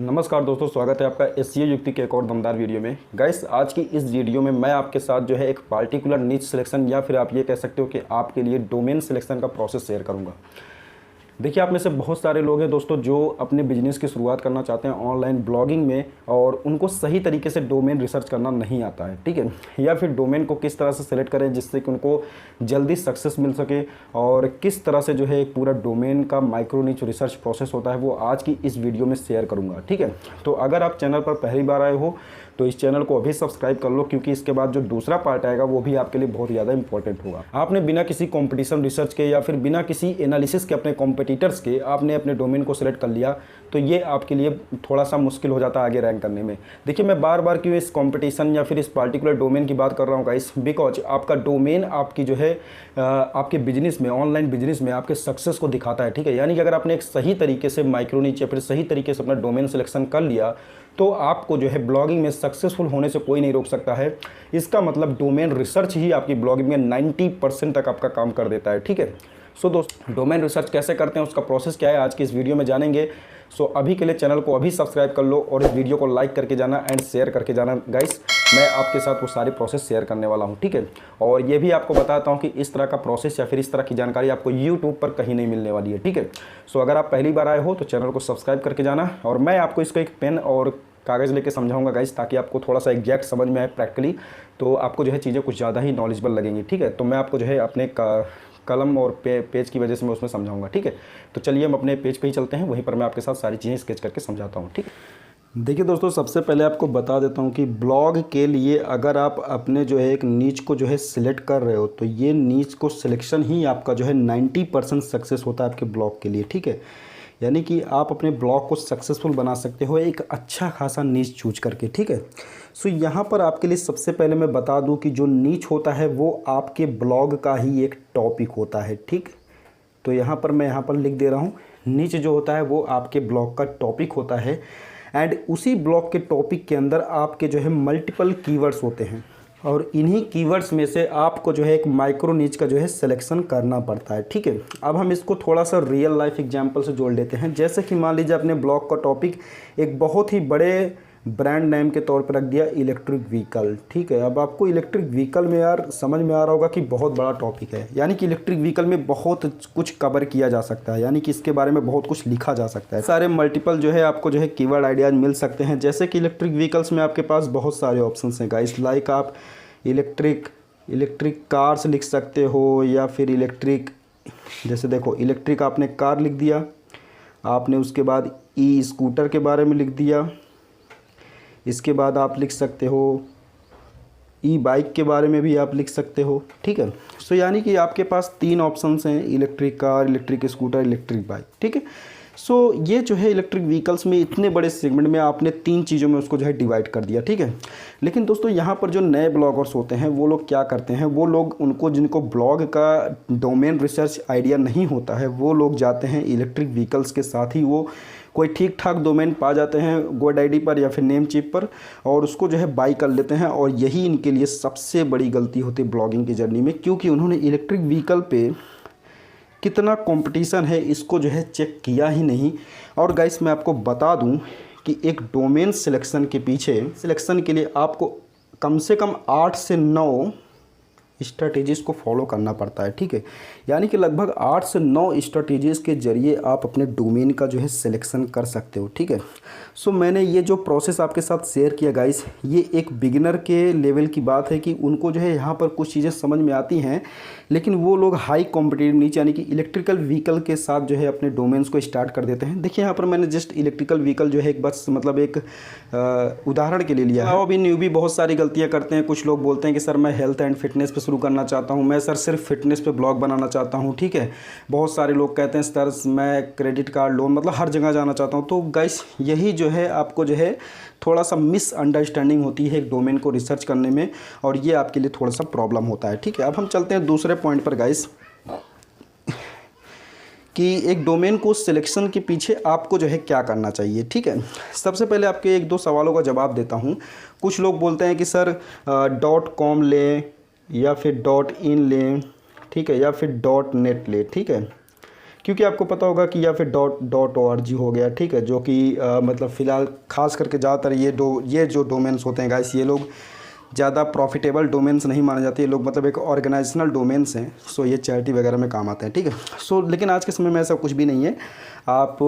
नमस्कार दोस्तों, स्वागत है आपका एसईओ युक्ति के एक और दमदार वीडियो में। गाइस, आज की इस वीडियो में मैं आपके साथ जो है एक पार्टिकुलर नीच सिलेक्शन या फिर आप ये कह सकते हो कि आपके लिए डोमेन सिलेक्शन का प्रोसेस शेयर करूंगा। देखिए, आप में से बहुत सारे लोग हैं दोस्तों जो अपने बिजनेस की शुरुआत करना चाहते हैं ऑनलाइन ब्लॉगिंग में, और उनको सही तरीके से डोमेन रिसर्च करना नहीं आता है, ठीक है। या फिर डोमेन को किस तरह से सेलेक्ट करें जिससे कि उनको जल्दी सक्सेस मिल सके, और किस तरह से जो है एक पूरा डोमेन का माइक्रो नीच रिसर्च प्रोसेस होता है, वो आज की इस वीडियो में शेयर करूँगा, ठीक है। तो अगर आप चैनल पर पहली बार आए हो तो इस चैनल को अभी सब्सक्राइब कर लो, क्योंकि इसके बाद जो दूसरा पार्ट आएगा वो भी आपके लिए बहुत ज़्यादा इंपॉर्टेंट होगा। आपने बिना किसी कंपटीशन रिसर्च के या फिर बिना किसी एनालिसिस के अपने कॉम्पिटिटर्स के आपने अपने डोमेन को सिलेक्ट कर लिया तो ये आपके लिए थोड़ा सा मुश्किल हो जाता है आगे रैंक करने में। देखिए, मैं बार बार क्यों इस कंपटीशन या फिर इस पार्टिकुलर डोमेन की बात कर रहा हूँ गाइस, बिकॉज आपका डोमेन आपकी जो है आपके बिजनेस में, ऑनलाइन बिजनेस में आपके सक्सेस को दिखाता है, ठीक है। यानी कि अगर आपने एक सही तरीके से माइक्रो नीच या फिर सही तरीके से अपना डोमेन सिलेक्शन कर लिया तो आपको जो है ब्लॉगिंग में सक्सेसफुल होने से कोई नहीं रोक सकता है। इसका मतलब डोमेन रिसर्च ही आपकी ब्लॉगिंग में 90% तक आपका काम कर देता है, ठीक है। सो दोस्तों, डोमेन रिसर्च कैसे करते हैं, उसका प्रोसेस क्या है, आज की इस वीडियो में जानेंगे। सो अभी के लिए चैनल को अभी सब्सक्राइब कर लो और इस वीडियो को लाइक करके जाना एंड शेयर करके जाना गाइस। मैं आपके साथ वो सारी प्रोसेस शेयर करने वाला हूँ, ठीक है। और ये भी आपको बताता हूँ कि इस तरह का प्रोसेस या फिर इस तरह की जानकारी आपको यूट्यूब पर कहीं नहीं मिलने वाली है, ठीक है। सो अगर आप पहली बार आए हो तो चैनल को सब्सक्राइब करके जाना, और मैं आपको इसको एक पेन और कागज़ लेके समझाऊंगा गाइस, ताकि आपको थोड़ा सा एग्जैक्ट समझ में आए प्रैक्टिकली, तो आपको जो है चीज़ें कुछ ज़्यादा ही नॉलेजेबल लगेंगी, ठीक है। तो मैं आपको जो है अपने कलम और पेज की वजह से मैं उसमें समझाऊंगा, ठीक है। तो चलिए हम अपने पेज पे ही चलते हैं, वहीं पर मैं आपके साथ सारी चीज़ें स्केच करके समझाता हूँ, ठीक है। देखिए दोस्तों, सबसे पहले आपको बता देता हूँ कि ब्लॉग के लिए अगर आप अपने जो है एक नीच को जो है सिलेक्ट कर रहे हो तो ये नीच को सिलेक्शन ही आपका जो है 90% सक्सेस होता है आपके ब्लॉग के लिए, ठीक है। यानी कि आप अपने ब्लॉग को सक्सेसफुल बना सकते हो एक अच्छा खासा नीच चूज करके, ठीक है। सो यहाँ पर आपके लिए सबसे पहले मैं बता दूँ कि जो नीच होता है वो आपके ब्लॉग का ही एक टॉपिक होता है, ठीक। तो यहाँ पर मैं यहाँ पर लिख दे रहा हूँ, नीच जो होता है वो आपके ब्लॉग का टॉपिक होता है, एंड उसी ब्लॉग के टॉपिक के अंदर आपके जो है मल्टीपल कीवर्ड्स होते हैं, और इन्हीं कीवर्ड्स में से आपको जो है एक माइक्रो नीच का जो है सिलेक्शन करना पड़ता है, ठीक है। अब हम इसको थोड़ा सा रियल लाइफ एग्जांपल से जोड़ लेते हैं। जैसे कि मान लीजिए अपने ब्लॉग का टॉपिक एक बहुत ही बड़े ब्रांड नेम के तौर पर रख दिया इलेक्ट्रिक व्हीकल, ठीक है। अब आपको इलेक्ट्रिक व्हीकल में यार समझ में आ रहा होगा कि बहुत बड़ा टॉपिक है, यानी कि इलेक्ट्रिक व्हीकल में बहुत कुछ कवर किया जा सकता है, यानी कि इसके बारे में बहुत कुछ लिखा जा सकता है। सारे मल्टीपल जो है आपको जो है कीवर्ड आइडियाज मिल सकते हैं। जैसे कि इलेक्ट्रिक व्हीकल्स में आपके पास बहुत सारे ऑप्शन हैं गाइस, लाइक आप इलेक्ट्रिक कार्स लिख सकते हो, या फिर इलेक्ट्रिक, जैसे देखो इलेक्ट्रिक आपने कार लिख दिया, आपने उसके बाद ई स्कूटर के बारे में लिख दिया, इसके बाद आप लिख सकते हो ई बाइक के बारे में भी आप लिख सकते हो, ठीक है। सो यानी कि आपके पास 3 ऑप्शंस हैं, electric car, electric scooter, electric bike, ठीक है। सो ये जो है इलेक्ट्रिक व्हीकल्स में इतने बड़े सेगमेंट में आपने 3 चीज़ों में उसको जो है डिवाइड कर दिया, ठीक है। लेकिन दोस्तों यहाँ पर जो नए ब्लॉगर्स होते हैं वो लोग क्या करते हैं, वो लोग उनको जिनको ब्लॉग का डोमेन रिसर्च आइडिया नहीं होता है वो लोग जाते हैं इलेक्ट्रिक व्हीकल्स के साथ ही, वो कोई ठीक ठाक डोमेन पा जाते हैं गोडैडी पर या फिर नेम चिप पर, और उसको जो है बाई कर लेते हैं। और यही इनके लिए सबसे बड़ी गलती होती है ब्लॉगिंग की जर्नी में, क्योंकि उन्होंने इलेक्ट्रिक व्हीकल पे कितना कंपटीशन है इसको जो है चेक किया ही नहीं। और गाइस, मैं आपको बता दूं कि एक डोमेन सिलेक्शन के पीछे सिलेक्शन के लिए आपको कम से कम 8 से 9 स्ट्रैटेजीज़ को फॉलो करना पड़ता है, ठीक है। यानी कि लगभग 8 से 9 स्ट्रैटेजीज़ के जरिए आप अपने डोमेन का जो है सिलेक्शन कर सकते हो, ठीक है। सो मैंने ये जो प्रोसेस आपके साथ शेयर किया गाइस, ये एक बिगिनर के लेवल की बात है कि उनको जो है यहाँ पर कुछ चीज़ें समझ में आती हैं, लेकिन वो लोग हाई कॉम्पिटिटिव नीच यानी कि इलेक्ट्रिकल व्हीकल के साथ जो है अपने डोमेन्स को स्टार्ट कर देते हैं। देखिए यहाँ पर मैंने जस्ट इलेक्ट्रिकल व्हीकल जो है एक बस मतलब एक उदाहरण के लिए लिया है। अभी न्यूबी बहुत सारी गलतियाँ करते हैं। कुछ लोग बोलते हैं कि सर मैं हेल्थ एंड फिटनेस पे शुरू करना चाहता हूँ, मैं सर सिर्फ फिटनेस पे ब्लॉग बनाना चाहता हूँ, ठीक है। बहुत सारे लोग कहते हैं सर मैं क्रेडिट कार्ड लोन मतलब हर जगह जाना चाहता हूँ। तो गाइस, यही जो है आपको जो है थोड़ा सा मिसअंडरस्टैंडिंग होती है एक डोमेन को रिसर्च करने में, और ये आपके लिए थोड़ा सा प्रॉब्लम होता है, ठीक है। अब हम चलते हैं दूसरे पॉइंट पर गाइस, कि एक डोमेन को सिलेक्शन के पीछे आपको जो है क्या करना चाहिए, ठीक है। सबसे पहले आपके 1-2 सवालों का जवाब देता हूँ। कुछ लोग बोलते हैं कि सर .com लें या फिर .in लें, ठीक है, या फिर .net लें, ठीक है। क्योंकि आपको पता होगा कि या फिर .org हो गया, ठीक है, जो कि मतलब फ़िलहाल खास करके ज़्यादातर ये जो डोमेन्स होते हैं गाइस, ये लोग ज़्यादा प्रॉफिटेबल डोमेन्स नहीं माने जाते, ये लोग मतलब एक ऑर्गेनाइजेशनल डोमेन्स हैं। सो ये चैरिटी वगैरह में काम आते हैं, ठीक है। सो लेकिन आज के समय में ऐसा कुछ भी नहीं है, आप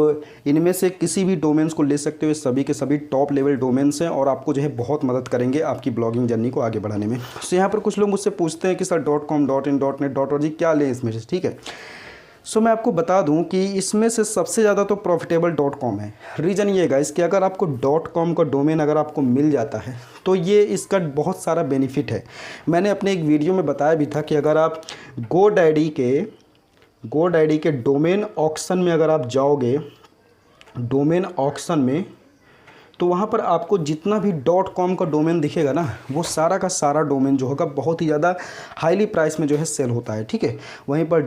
इनमें से किसी भी डोमेन्स को ले सकते हो। ये सभी के सभी टॉप लेवल डोमेन्स हैं और आपको जो है बहुत मदद करेंगे आपकी ब्लॉगिंग जर्नी को आगे बढ़ाने में। सो यहाँ पर कुछ लोग मुझसे पूछते हैं कि sir .com .in .net .org क्या लें इसमें से, ठीक है। सो मैं आपको बता दूं कि इसमें से सबसे ज़्यादा तो प्रॉफिटेबल .com है। रीज़न ये गाइस कि अगर आपको .com का डोमेन अगर आपको मिल जाता है तो ये इसका बहुत सारा बेनिफिट है। मैंने अपने एक वीडियो में बताया भी था कि अगर आप GoDaddy के डोमेन ऑक्शन में अगर आप जाओगे, डोमेन ऑक्शन में, तो वहाँ पर आपको जितना भी .com का डोमेन दिखेगा ना, वो सारा का सारा डोमेन जो होगा बहुत ही ज़्यादा हाईली प्राइस में जो है सेल होता है, ठीक है। वहीं पर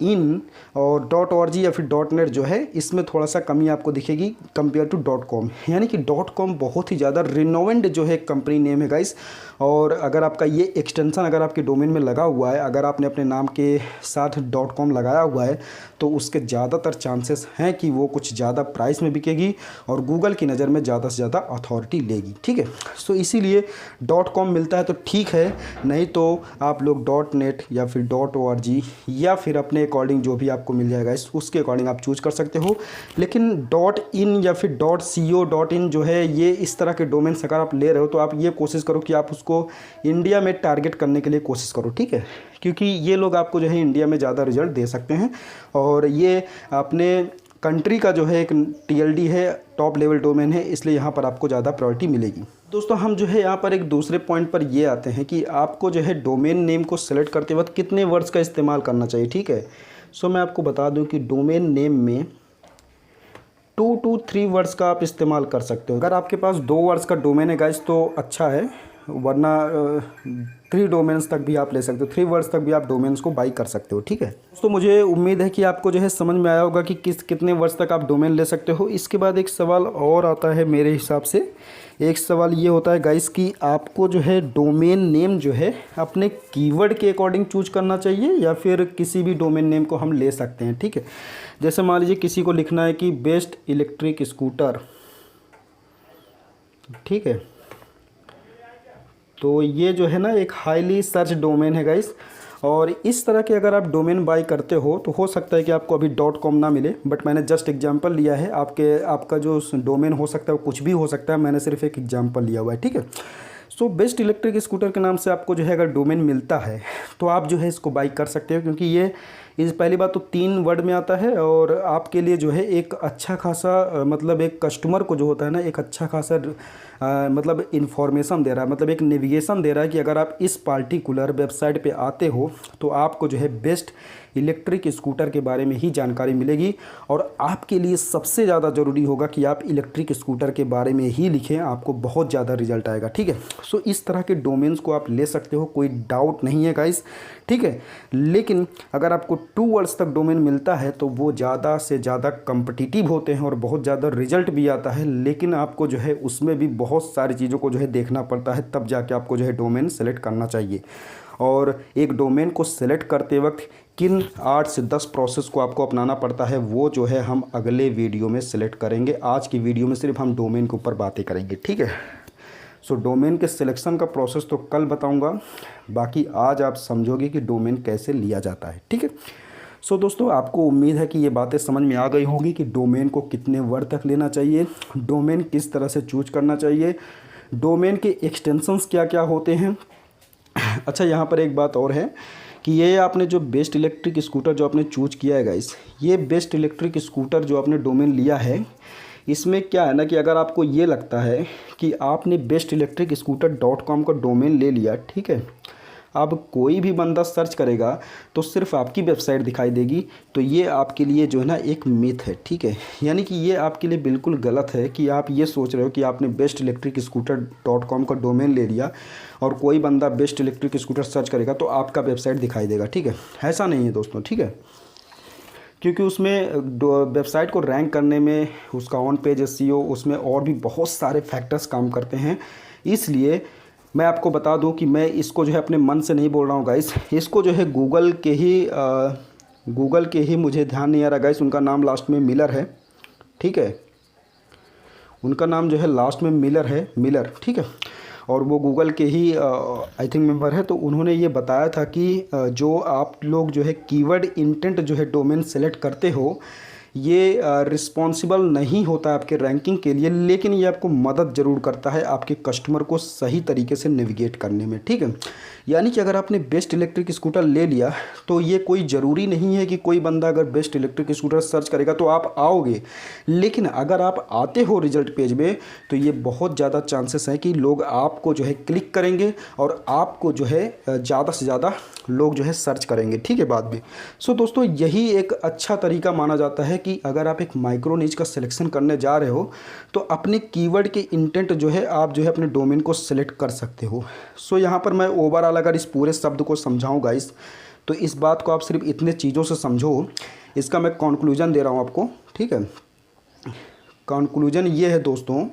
.in और .org या फिर .net जो है, इसमें थोड़ा सा कमी आपको दिखेगी कंपेयर टू .com। यानी कि .com बहुत ही ज़्यादा रिनोवेंड जो है कंपनी नेम है गाइस। और अगर आपका ये एक्सटेंशन अगर आपके डोमेन में लगा हुआ है, अगर आपने अपने नाम के साथ .com लगाया हुआ है, तो उसके ज़्यादातर चांसेस हैं कि वो कुछ ज़्यादा प्राइस में बिकेगी और गूगल की नज़र में ज़्यादा से ज़्यादा अथॉरिटी लेगी, ठीक है। सो इसीलिए .com मिलता है तो ठीक है, नहीं तो आप लोग .net या फिर .org या फिर अपने अकॉर्डिंग जो भी आपको मिल जाएगा उसके अकॉर्डिंग आप चूज कर सकते हो। लेकिन .in या फिर .co.in जो है, ये इस तरह के डोमेन्स अगर आप ले रहे हो तो आप ये कोशिश करो कि आप उसको इंडिया में टारगेट करने के लिए कोशिश करो, ठीक है। क्योंकि ये लोग आपको जो है इंडिया में ज़्यादा रिजल्ट दे सकते हैं और ये अपने कंट्री का जो है एक TLD है, टॉप लेवल डोमेन है, इसलिए यहाँ पर आपको ज़्यादा प्रायोरिटी मिलेगी। दोस्तों हम जो है यहाँ पर एक दूसरे पॉइंट पर ये आते हैं कि आपको जो है डोमेन नेम को सेलेक्ट करते वक्त कितने वर्ड्स का इस्तेमाल करना चाहिए, ठीक है। सो मैं आपको बता दूँ कि डोमेन नेम में 2 to 3 वर्ड्स का आप इस्तेमाल कर सकते हो। अगर आपके पास 2 वर्ड्स का डोमेन है गाइस तो अच्छा है, वरना 3 डोमेन्स तक भी आप ले सकते हो, 3 वर्ड्स तक भी आप डोमेन्स को बाई कर सकते हो, ठीक है। तो मुझे उम्मीद है कि आपको जो है समझ में आया होगा कि कितने वर्ड्स तक आप डोमेन ले सकते हो। इसके बाद एक सवाल और आता है मेरे हिसाब से, एक सवाल ये होता है गाइस कि आपको जो है डोमेन नेम जो है अपने कीवर्ड के अकॉर्डिंग चूज करना चाहिए या फिर किसी भी डोमेन नेम को हम ले सकते हैं, ठीक है। जैसे मान लीजिए किसी को लिखना है कि बेस्ट इलेक्ट्रिक स्कूटर, ठीक है, तो ये जो है ना एक हाईली सर्च डोमेन है गाइस। और इस तरह के अगर आप डोमेन बाई करते हो तो हो सकता है कि आपको अभी .com ना मिले, बट मैंने जस्ट एग्जांपल लिया है। आपका जो डोमेन हो सकता है वो कुछ भी हो सकता है, मैंने सिर्फ एक एग्जांपल लिया हुआ है, ठीक है। सो बेस्ट इलेक्ट्रिक स्कूटर के नाम से आपको जो है अगर डोमेन मिलता है तो आप जो है इसको बाई कर सकते हो, क्योंकि ये इस पहली बात तो 3 वर्ड में आता है और आपके लिए जो है एक अच्छा खासा मतलब एक कस्टमर को जो होता है ना एक अच्छा खासा मतलब इन्फॉर्मेशन दे रहा है, मतलब एक नेविगेशन दे रहा है कि अगर आप इस पार्टिकुलर वेबसाइट पे आते हो तो आपको जो है बेस्ट इलेक्ट्रिक स्कूटर के बारे में ही जानकारी मिलेगी। और आपके लिए सबसे ज़्यादा ज़रूरी होगा कि आप इलेक्ट्रिक स्कूटर के बारे में ही लिखें, आपको बहुत ज़्यादा रिजल्ट आएगा, ठीक है। सो इस तरह के डोमेन्स को आप ले सकते हो, कोई डाउट नहीं है गाइस, ठीक है। लेकिन अगर आपको 2 वर्ड्स तक डोमेन मिलता है तो वो ज़्यादा से ज़्यादा कम्पिटिटिव होते हैं और बहुत ज़्यादा रिजल्ट भी आता है, लेकिन आपको जो है उसमें भी बहुत सारी चीज़ों को जो है देखना पड़ता है, तब जाके आपको जो है डोमेन सेलेक्ट करना चाहिए। और एक डोमेन को सेलेक्ट करते वक्त किन 8 से 10 प्रोसेस को आपको अपनाना पड़ता है वो जो है हम अगले वीडियो में सेलेक्ट करेंगे। आज की वीडियो में सिर्फ हम डोमेन के ऊपर बातें करेंगे, ठीक है। सो डोमेन के सिलेक्शन का प्रोसेस तो कल बताऊंगा, बाकी आज आप समझोगे कि डोमेन कैसे लिया जाता है, ठीक है। सो दोस्तों आपको उम्मीद है कि ये बातें समझ में आ गई होंगी कि डोमेन को कितने वर्ड तक लेना चाहिए, डोमेन किस तरह से चूज करना चाहिए, डोमेन के एक्सटेंशंस क्या क्या होते हैं। अच्छा यहाँ पर एक बात और है कि ये आपने जो बेस्ट इलेक्ट्रिक स्कूटर जो आपने चूज किया है गाइस, ये बेस्ट इलेक्ट्रिक स्कूटर जो आपने डोमेन लिया है, इसमें क्या है ना कि अगर आपको ये लगता है कि आपने बेस्ट इलेक्ट्रिक स्कूटर .com का डोमेन ले लिया, ठीक है, अब कोई भी बंदा सर्च करेगा तो सिर्फ आपकी वेबसाइट दिखाई देगी, तो ये आपके लिए जो है ना एक मिथ है, ठीक है। यानी कि ये आपके लिए बिल्कुल गलत है कि आप ये सोच रहे हो कि आपने बेस्ट इलेक्ट्रिक स्कूटर .com का डोमेन ले लिया और कोई बंदा बेस्ट इलेक्ट्रिक स्कूटर सर्च करेगा तो आपका वेबसाइट दिखाई देगा, ठीक है। ऐसा नहीं है दोस्तों, ठीक है, क्योंकि उसमें वेबसाइट को रैंक करने में उसका ऑन पेज SEO उसमें और भी बहुत सारे फैक्टर्स काम करते हैं। इसलिए मैं आपको बता दूं कि मैं इसको जो है अपने मन से नहीं बोल रहा हूं गाइस, इसको जो है गूगल के ही गूगल के ही, मुझे ध्यान नहीं आ रहा गाइस, उनका नाम लास्ट में मिलर है, ठीक है, उनका नाम जो है लास्ट में मिलर है, मिलर, ठीक है। और वो गूगल के ही आई थिंक मेंबर है। तो उन्होंने ये बताया था कि जो आप लोग जो है कीवर्ड इंटेंट जो है डोमेन सेलेक्ट करते हो, ये रिस्पॉन्सिबल नहीं होता आपके रैंकिंग के लिए, लेकिन ये आपको मदद ज़रूर करता है आपके कस्टमर को सही तरीके से नेविगेट करने में, ठीक है। यानी कि अगर आपने बेस्ट इलेक्ट्रिक स्कूटर ले लिया तो ये कोई ज़रूरी नहीं है कि कोई बंदा अगर बेस्ट इलेक्ट्रिक स्कूटर सर्च करेगा तो आप आओगे, लेकिन अगर आप आते हो रिजल्ट पेज में तो ये बहुत ज़्यादा चांसेस हैं कि लोग आपको जो है क्लिक करेंगे और आपको जो है ज़्यादा से ज़्यादा लोग जो है सर्च करेंगे, ठीक है, बाद में। सो दोस्तों, यही एक अच्छा तरीका माना जाता है कि अगर आप एक माइक्रो नीच का सिलेक्शन करने जा रहे हो तो अपने कीवर्ड के इंटेंट जो है आप जो है अपने डोमेन को सिलेक्ट कर सकते हो। सो यहाँ पर मैं ओवरऑल अगर इस पूरे शब्द को समझाऊँ गाइस, तो इस बात को आप सिर्फ इतने चीज़ों से समझो। इसका मैं कंक्लूजन दे रहा हूँ आपको, ठीक है। कंक्लूजन ये है दोस्तों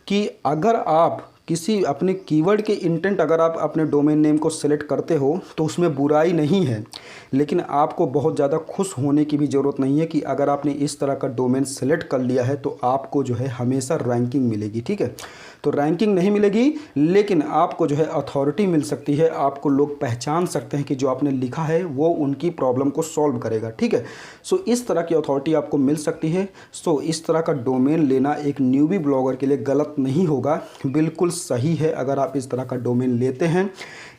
कि अगर आप किसी अपने कीवर्ड के इंटेंट अगर आप अपने डोमेन नेम को सिलेक्ट करते हो तो उसमें बुराई नहीं है, लेकिन आपको बहुत ज़्यादा खुश होने की भी ज़रूरत नहीं है कि अगर आपने इस तरह का डोमेन सेलेक्ट कर लिया है तो आपको जो है हमेशा रैंकिंग मिलेगी, ठीक है। तो रैंकिंग नहीं मिलेगी, लेकिन आपको जो है अथॉरिटी मिल सकती है, आपको लोग पहचान सकते हैं कि जो आपने लिखा है वो उनकी प्रॉब्लम को सॉल्व करेगा, ठीक है। सो इस तरह की अथॉरिटी आपको मिल सकती है। सो इस तरह का डोमेन लेना एक न्यूबी ब्लॉगर के लिए गलत नहीं होगा, बिल्कुल सही है अगर आप इस तरह का डोमेन लेते हैं।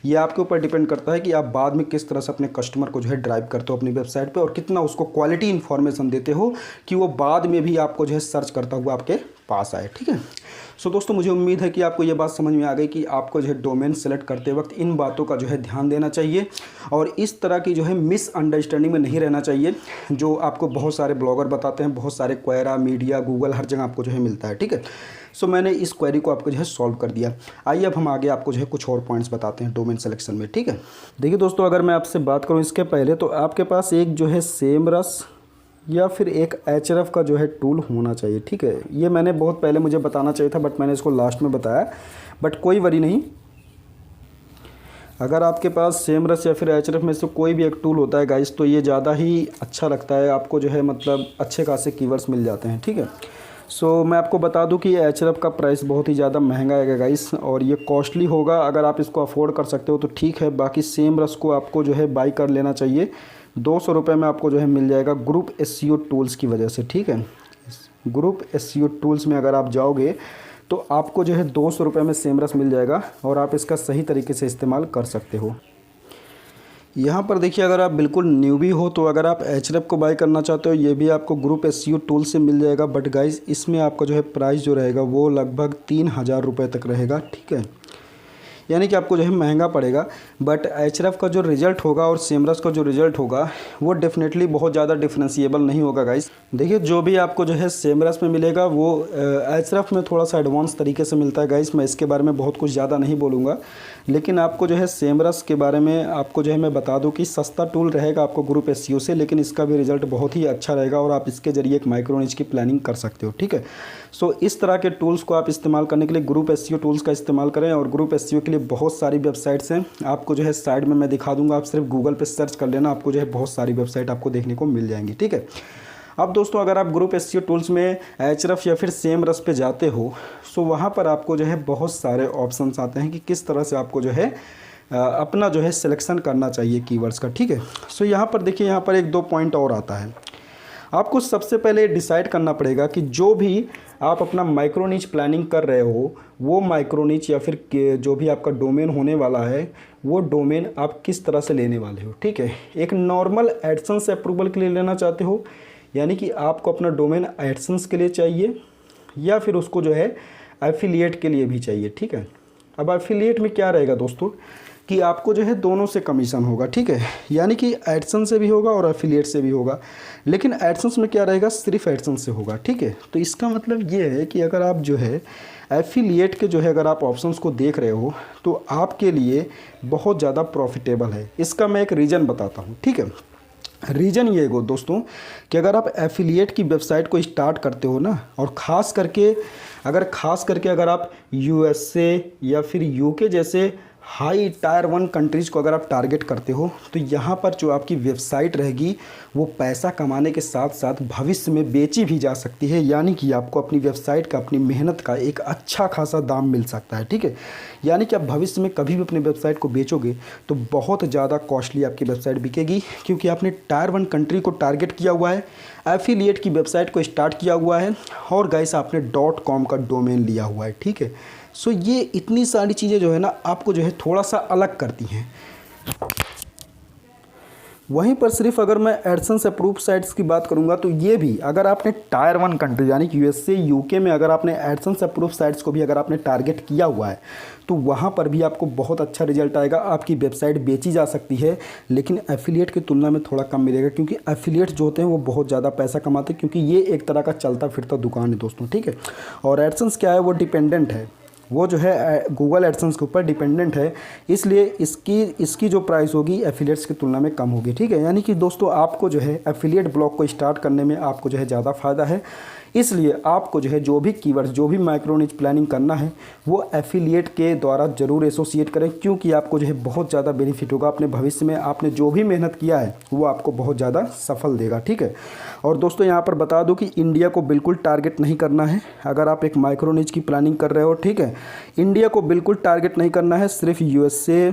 ये आपके ऊपर डिपेंड करता है कि आप बाद में किस तरह से अपने कस्टमर को जो है ड्राइव करते हो अपनी वेबसाइट पे और कितना उसको क्वालिटी इन्फॉर्मेशन देते हो कि वो बाद में भी आपको जो है सर्च करता हुआ आपके पास आए, ठीक है। सो दोस्तों, मुझे उम्मीद है कि आपको ये बात समझ में आ गई कि आपको जो है डोमेन सेलेक्ट करते वक्त इन बातों का जो है ध्यान देना चाहिए और इस तरह की जो है मिसअंडरस्टैंडिंग में नहीं रहना चाहिए जो आपको बहुत सारे ब्लॉगर बताते हैं, बहुत सारे क्वेरा, मीडिया, गूगल, हर जगह आपको जो है मिलता है, ठीक है। सो मैंने इस क्वेरी को आपको जो है सॉल्व कर दिया। आइए अब हम आगे आपको जो है कुछ और पॉइंट्स बताते हैं डोमेन सिलेक्शन में, ठीक है। देखिए दोस्तों, अगर मैं आपसे बात करूं इसके पहले, तो आपके पास एक जो है सेमरस या फिर एक एचरफ का जो है टूल होना चाहिए, ठीक है। ये मैंने बहुत पहले मुझे बताना चाहिए था, बट मैंने इसको लास्ट में बताया, बट कोई वरी नहीं। अगर आपके पास सेमरस या फिर एचरफ में से कोई भी एक टूल होता है गाइस, तो ये ज़्यादा ही अच्छा लगता है, आपको जो है मतलब अच्छे खासे कीवर्ड्स मिल जाते हैं, ठीक है। सो मैं आपको बता दूं कि एचरफ का प्राइस बहुत ही ज़्यादा महंगा है गाइस और ये कॉस्टली होगा। अगर आप इसको अफोर्ड कर सकते हो तो ठीक है, बाकी सेमरस को आपको जो है बाई कर लेना चाहिए। 200 रुपये में आपको जो है मिल जाएगा ग्रुप एसईओ टूल्स की वजह से, ठीक है। ग्रुप एसईओ टूल्स में अगर आप जाओगे तो आपको जो है 200 रुपये में सेमरस मिल जाएगा और आप इसका सही तरीके से इस्तेमाल कर सकते हो। यहाँ पर देखिए, अगर आप बिल्कुल न्यूबी हो तो अगर आप एचरफ को बाय करना चाहते हो, ये भी आपको ग्रुप एसईओ टूल से मिल जाएगा, बट गाइस इसमें आपका जो है प्राइस जो रहेगा वो लगभग 3000 रुपये तक रहेगा, ठीक है। यानी कि आपको जो है महंगा पड़ेगा, बट एचरफ का जो रिज़ल्ट होगा और सेमरस का जो रिज़ल्ट होगा वो डेफिनेटली बहुत ज़्यादा डिफरेंशिएबल नहीं होगा गाइस। देखिए, जो भी आपको जो है सेमरस में मिलेगा वो एचरफ में थोड़ा सा एडवांस तरीके से मिलता है गाइस। मैं इसके बारे में बहुत कुछ ज़्यादा नहीं बोलूँगा, लेकिन आपको जो है सेमरस के बारे में आपको जो है मैं बता दूं कि सस्ता टूल रहेगा आपको ग्रुप एसईओ से, लेकिन इसका भी रिजल्ट बहुत ही अच्छा रहेगा और आप इसके ज़रिए एक माइक्रो निच की प्लानिंग कर सकते हो, ठीक है। सो इस तरह के टूल्स को आप इस्तेमाल करने के लिए ग्रुप एसईओ टूल्स का इस्तेमाल करें। और ग्रुप एसईओ के लिए बहुत सारी वेबसाइट्स हैं, आपको जो है साइड में मैं दिखा दूँगा, आप सिर्फ गूगल पर सर्च कर लेना, आपको जो है बहुत सारी वेबसाइट आपको देखने को मिल जाएंगी, ठीक है। अब दोस्तों, अगर आप ग्रुप एसईओ टूल्स में एचरफ या फिर सेमरस पे जाते हो, सो वहाँ पर आपको जो है बहुत सारे ऑप्शंस आते हैं कि किस तरह से आपको जो है अपना जो है सिलेक्शन करना चाहिए कीवर्ड्स का, ठीक है। सो यहाँ पर देखिए, यहाँ पर 1-2 पॉइंट और आता है। आपको सबसे पहले डिसाइड करना पड़ेगा कि जो भी आप अपना माइक्रो निच प्लानिंग कर रहे हो, वो माइक्रो निच या फिर जो भी आपका डोमेन होने वाला है वो डोमेन आप किस तरह से लेने वाले हो, ठीक है। एक नॉर्मल एडसेंस अप्रूवल के लिए लेना चाहते हो, यानी कि आपको अपना डोमेन एडसेंस के लिए चाहिए, या फिर उसको जो है एफिलिएट के लिए भी चाहिए, ठीक है। अब एफिलिएट में क्या रहेगा दोस्तों कि आपको जो है दोनों से कमीशन होगा, ठीक है। यानी कि एडसेंस से भी होगा और एफिलिएट से भी होगा, लेकिन एडसेंस में क्या रहेगा, सिर्फ एडसेंस से होगा, ठीक है। तो इसका मतलब ये है कि अगर आप जो है एफिलिएट के जो है अगर आप ऑप्शंस को देख रहे हो तो आपके लिए बहुत ज़्यादा प्रॉफिटेबल है। इसका मैं एक रीज़न बताता हूँ, ठीक है। रीज़न ये है दोस्तों कि अगर आप एफिलिएट की वेबसाइट को स्टार्ट करते हो ना, और ख़ास करके अगर आप यूएसए या फिर यूके जैसे हाई टायर 1 कंट्रीज़ को अगर आप टारगेट करते हो तो यहाँ पर जो आपकी वेबसाइट रहेगी वो पैसा कमाने के साथ साथ भविष्य में बेची भी जा सकती है, यानी कि आपको अपनी वेबसाइट का, अपनी मेहनत का एक अच्छा खासा दाम मिल सकता है। ठीक है, यानी कि आप भविष्य में कभी भी अपनी वेबसाइट को बेचोगे तो बहुत ज़्यादा कॉस्टली आपकी वेबसाइट बिकेगी, क्योंकि आपने टायर 1 कंट्री को टारगेट किया हुआ है, एफिलिएट की वेबसाइट को स्टार्ट किया हुआ है और गाइस आपने .com का डोमेन लिया हुआ है। ठीक है, सो ये इतनी सारी चीज़ें जो है ना आपको जो है थोड़ा सा अलग करती हैं। वहीं पर सिर्फ अगर मैं एडसेंस अप्रूव साइट्स की बात करूंगा तो ये भी अगर आपने टायर 1 कंट्री यानी कि यूएसए यूके में अगर आपने एडसेंस अप्रूव साइट्स को भी अगर आपने टारगेट किया हुआ है तो वहाँ पर भी आपको बहुत अच्छा रिजल्ट आएगा। आपकी वेबसाइट बेची जा सकती है, लेकिन एफिलिएट की तुलना में थोड़ा कम मिलेगा, क्योंकि एफिलिएट जो होते हैं वो बहुत ज़्यादा पैसा कमाते हैं, क्योंकि ये एक तरह का चलता फिरता दुकान है दोस्तों। ठीक है, और एडसेंस क्या है, वो डिपेंडेंट है, वो जो है गूगल एडसेंस के ऊपर डिपेंडेंट है, इसलिए इसकी जो प्राइस होगी एफिलिएट्स की तुलना में कम होगी। ठीक है, यानी कि दोस्तों आपको जो है एफिलिएट ब्लॉग को स्टार्ट करने में आपको जो है ज़्यादा फ़ायदा है, इसलिए आपको जो है जो भी कीवर्ड्स, जो भी माइक्रो निच प्लानिंग करना है वो एफिलिएट के द्वारा ज़रूर एसोसिएट करें, क्योंकि आपको जो है बहुत ज़्यादा बेनिफिट होगा अपने भविष्य में। आपने जो भी मेहनत किया है वो आपको बहुत ज़्यादा सफल देगा। ठीक है, और दोस्तों यहाँ पर बता दूँ कि इंडिया को बिल्कुल टारगेट नहीं करना है अगर आप एक माइक्रो निच की प्लानिंग कर रहे हो। ठीक है, इंडिया को बिल्कुल टारगेट नहीं करना है, सिर्फ यूएसए,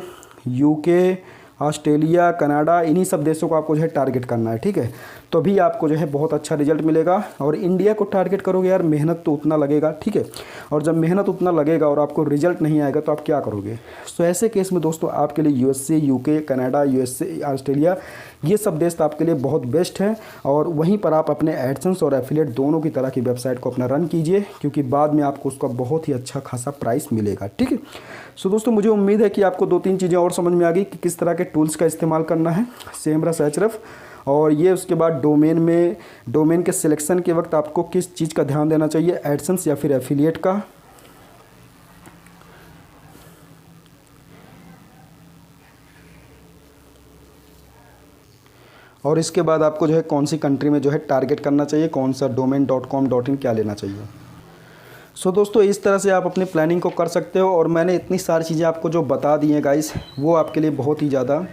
यूके, ऑस्ट्रेलिया, कनाडा, इन्हीं सब देशों को आपको जो है टारगेट करना है। ठीक है, तो भी आपको जो है बहुत अच्छा रिजल्ट मिलेगा। और इंडिया को टारगेट करोगे यार, मेहनत तो उतना लगेगा। ठीक है, और जब मेहनत उतना लगेगा और आपको रिजल्ट नहीं आएगा तो आप क्या करोगे। तो ऐसे केस में दोस्तों आपके लिए USA, UK, Canada, USA, Australia, ये सब देश आपके लिए बहुत बेस्ट है। और वहीं पर आप अपने एडसेंस और एफिलिएट दोनों की तरह की वेबसाइट को अपना रन कीजिए, क्योंकि बाद में आपको उसका बहुत ही अच्छा खासा प्राइस मिलेगा। ठीक है, सो दोस्तों मुझे उम्मीद है कि आपको 2-3 चीज़ें और समझ में आ गई कि किस तरह के टूल्स का इस्तेमाल करना है, सेमरस, एचरफ, और ये उसके बाद डोमेन के सिलेक्शन के वक्त आपको किस चीज़ का ध्यान देना चाहिए, एडसेंस या फिर एफिलिएट का। और इसके बाद आपको जो है कौन सी कंट्री में जो है टारगेट करना चाहिए, कौन सा डोमेन .com .in क्या लेना चाहिए। सो दोस्तों इस तरह से आप अपनी प्लानिंग को कर सकते हो, और मैंने इतनी सारी चीज़ें आपको जो बता दी हैं गाइस वो आपके लिए बहुत ही ज़्यादा।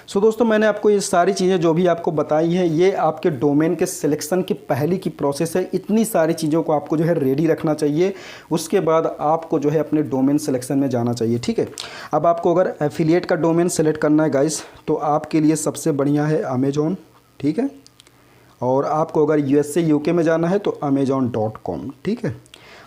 सो दोस्तों मैंने आपको ये सारी चीज़ें जो भी आपको बताई हैं ये आपके डोमेन के सिलेक्शन की पहली की प्रोसेस है। इतनी सारी चीज़ों को आपको जो है रेडी रखना चाहिए, उसके बाद आपको जो है अपने डोमेन सिलेक्शन में जाना चाहिए। ठीक है, अब आपको अगर एफिलिएट का डोमेन सेलेक्ट करना है गाइस तो आपके लिए सबसे बढ़िया है अमेजोन। ठीक है, और आपको अगर यूएसए यूके में जाना है तो amazon.com। ठीक है,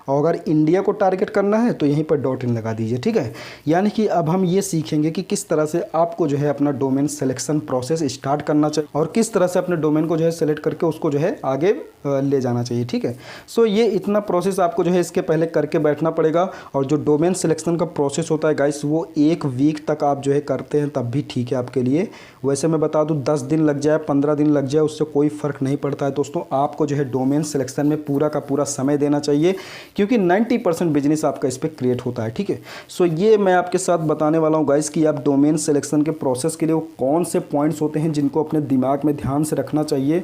और अगर इंडिया को टारगेट करना है तो यहीं पर .in लगा दीजिए। ठीक है, यानी कि अब हम ये सीखेंगे कि किस तरह से आपको जो है अपना डोमेन सिलेक्शन प्रोसेस स्टार्ट करना चाहिए और किस तरह से अपने डोमेन को जो है सेलेक्ट करके उसको जो है आगे ले जाना चाहिए। ठीक है, सो ये इतना प्रोसेस आपको जो है इसके पहले करके बैठना पड़ेगा। और जो डोमेन सिलेक्शन का प्रोसेस होता है गाइस वो 1 वीक तक आप जो है करते हैं तब भी ठीक है आपके लिए। वैसे मैं बता दूं 10 दिन लग जाए, 15 दिन लग जाए, उससे कोई फ़र्क नहीं पड़ता है दोस्तों। आपको जो है डोमेन सिलेक्शन में पूरा का पूरा समय देना चाहिए, क्योंकि 90% बिजनेस आपका इस पर क्रिएट होता है। ठीक है, सो ये मैं आपके साथ बताने वाला हूँ गाइस कि आप डोमेन सिलेक्शन के प्रोसेस के लिए वो कौन से पॉइंट्स होते हैं जिनको अपने दिमाग में ध्यान से रखना चाहिए,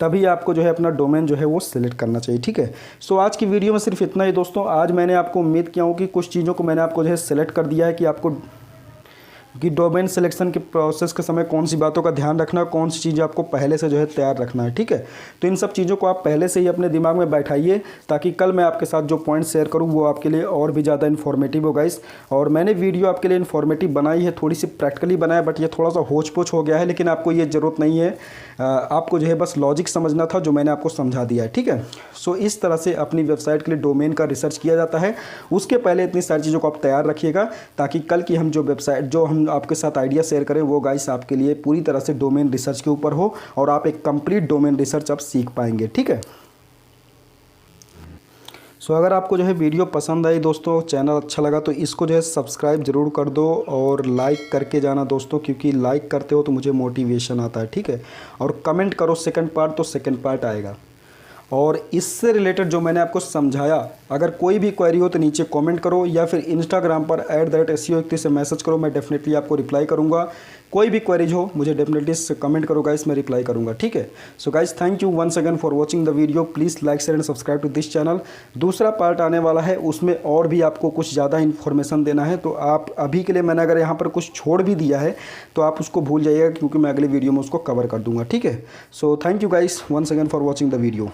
तभी आपको जो है अपना डोमेन जो है वो सिलेक्ट करना चाहिए। ठीक है, सो आज की वीडियो में सिर्फ इतना ही दोस्तों। आज मैंने आपको उम्मीद किया हूँ कि कुछ चीज़ों को मैंने आपको जो है सिलेक्ट कर दिया है कि आपको कि डोमेन सिलेक्शन के प्रोसेस के समय कौन सी बातों का ध्यान रखना है, कौन सी चीज़ें आपको पहले से जो है तैयार रखना है। ठीक है, तो इन सब चीज़ों को आप पहले से ही अपने दिमाग में बैठाइए, ताकि कल मैं आपके साथ जो पॉइंट शेयर करूँ वो आपके लिए और भी ज़्यादा इन्फॉर्मेटिव हो गाइस। और मैंने वीडियो आपके लिए इन्फॉर्मेटिव बनाई है, थोड़ी सी प्रैक्टिकली बनाया, बट ये थोड़ा सा होच पोच हो गया है, लेकिन आपको ये ज़रूरत नहीं है। आपको जो है बस लॉजिक समझना था जो मैंने आपको समझा दिया है। ठीक है, सो इस तरह से अपनी वेबसाइट के लिए डोमेन का रिसर्च किया जाता है। उसके पहले इतनी सारी चीज़ों को आप तैयार रखिएगा, ताकि कल की हम जो वेबसाइट जो हम आपके साथ आइडिया शेयर करें वो गाइस आपके लिए पूरी तरह से डोमेन रिसर्च के ऊपर हो और आप एक कंप्लीट डोमेन रिसर्च आप सीख पाएंगे। ठीक है, सो अगर आपको जो है वीडियो पसंद आई दोस्तों, चैनल अच्छा लगा तो इसको जो है सब्सक्राइब ज़रूर कर दो और लाइक करके जाना दोस्तों, क्योंकि लाइक करते हो तो मुझे मोटिवेशन आता है। ठीक है, और कमेंट करो सेकंड पार्ट तो सेकंड पार्ट आएगा। और इससे रिलेटेड जो मैंने आपको समझाया, अगर कोई भी क्वेरी हो तो नीचे कमेंट करो या फिर इंस्टाग्राम पर @SEO से मैसेज करो, मैं डेफिनेटली आपको रिप्लाई करूँगा। कोई भी क्वेरीज हो मुझे डेफिनेटली कमेंट करो गाइस, मैं रिप्लाई करूँगा, ठीक है। So guys thank you once again for watching the video. Please like share and subscribe to this channel. दूसरा पार्ट आने वाला है, उसमें और भी आपको कुछ ज़्यादा इन्फॉर्मेशन देना है, तो आप अभी के लिए मैंने अगर यहाँ पर कुछ छोड़ भी दिया है तो आप उसको भूल जाइएगा, क्योंकि मैं अगले वीडियो में उसको कवर कर दूँगा, ठीक है। So thank you guys once again for watching the video.